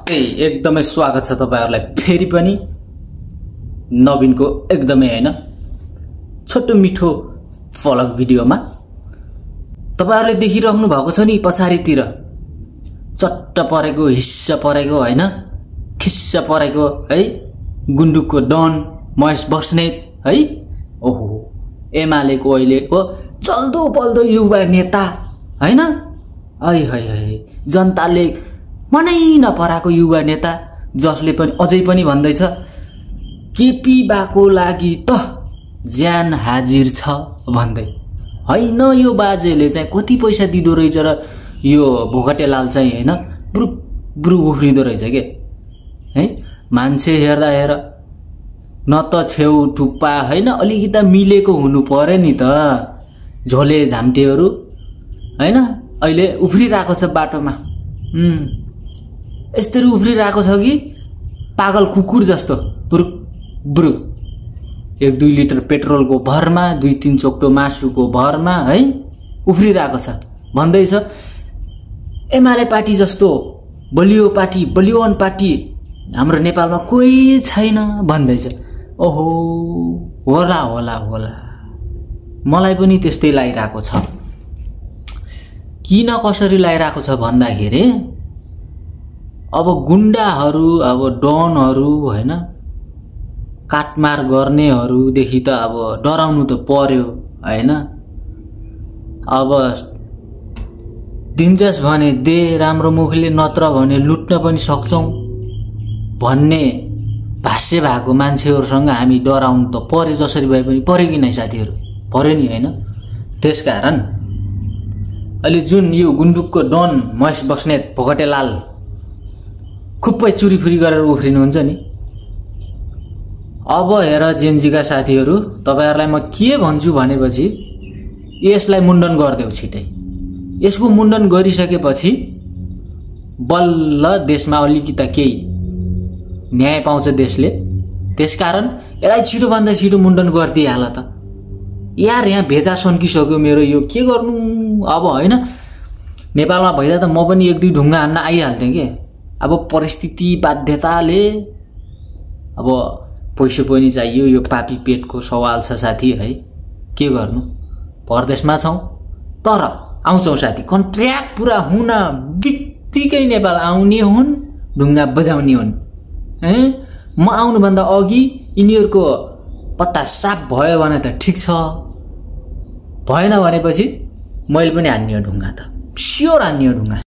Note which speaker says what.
Speaker 1: नमस्ते एकदमै स्वागत छ तपाईहरुलाई फेरि पनि नवीनको एकदमै हैन छोटो मिठो भ्लग भिडियोमा तपाईहरुले देखिराख्नु भएको छ नि पछाडीतिर चट्ट परेको हिस्सा परेको हैन खिस्सा परेको है गुण्डुकको डन महेश बस्नेत है ओहो एमालेको अहिलेको चल्दो पल्दो युवा नेता हैन आइ हाय हाय जनताले मनै नपराको युवा नेता जसले पनि अझै पनि भन्दै छ केपी बाको लागि त ज्यान हाजिर छ भन्दै हैन यो बाजेले चाहिँ कति पैसा दिदो रहेछ र यो भोगटे लाल चाहिँ हैन ब्रु ब्रु उफ्रिदो रहेछ के है मान्छे हेर्दा हेर न त छेउ टुप्पा हैन अलिकता मिलेको हुनु पर्यो नि त झोले झाम्टेहरू हैन अहिले उफ्रिराको छ बाटोमा यसरी उफ्रिराको छ कि पागल कुकुर जस्तो ब्रुक ब्रुक 1-2 लिटर पेट्रोलको भरमा 2-3 चोक्टो मासुको भरमा है उफ्रिराको छ भन्दै छ एमाले पार्टी जस्तो बलियो पार्टी बलियोन पार्टी हाम्रो नेपालमा कोही छैन भन्दै छ ओहो होला होला होला मलाई पनि त्यस्तै लागिराको छ किन कसरी लागिराको छ भन्दाखेरि अब गुण्डाहरू अब डनहरू हैन काटमार गर्नेहरू देखि त अब डराउनु त पर्यो हैन अब दिन्छस् भने दे राम्रो मुखले नत्र भने लुट्न पनि सक्छौं भन्ने भाष्य भएको मान्छेहरुसँग हामी डराउनु त पर्यो जसरी भए पनि पर्यो कि नै साथीहरु पर्यो नि हैन त्यसकारण अहिले जुन यो गुण्डुकको डन महेश बस्नेत भोगटे लाल खुप्पै चुरीफुरी गरेर उफ्रिनुहुन्छ नि अब हेर जेनजीका साथीहरु तपाईहरुलाई म के भन्छु भनेपछि यसलाई मुण्डन गर्देऊ छिटै यसको मुण्डन गरिसकेपछि बल्ल देशमा अलिकता केही न्याय पाउँछ देशले त्यसकारण यसलाई छिटो भन्दा छिटो मुण्डन गर्दिहाल त यार यहाँ भेजा सन्किसक्यो मेरो यो के गर्नु अब हैन नेपालमा भइदा त म पनि 1-2 ढुङ्गा हान्न आइहाल्थे के अब परिस्थिति बाध्यताले अब पैसा पनि चाहियो यो पापी पेटको सवाल छ साथी है के गर्नु परदेशमा छौं तर आउँछौं साथी कन्ट्र्याक्ट पूरा हुन बित्तिकै नेपाल आउने हुन् ढुङ्गा बजाउने हुन् है म आउनु भन्दा अघि यिनीहरुको पत्ता साफ भयो भने त ठीक छ भएन भनेपछि मैले पनि हान्ने हो ढुङ्गा त स्योर हान्ने हो ढुङ्गा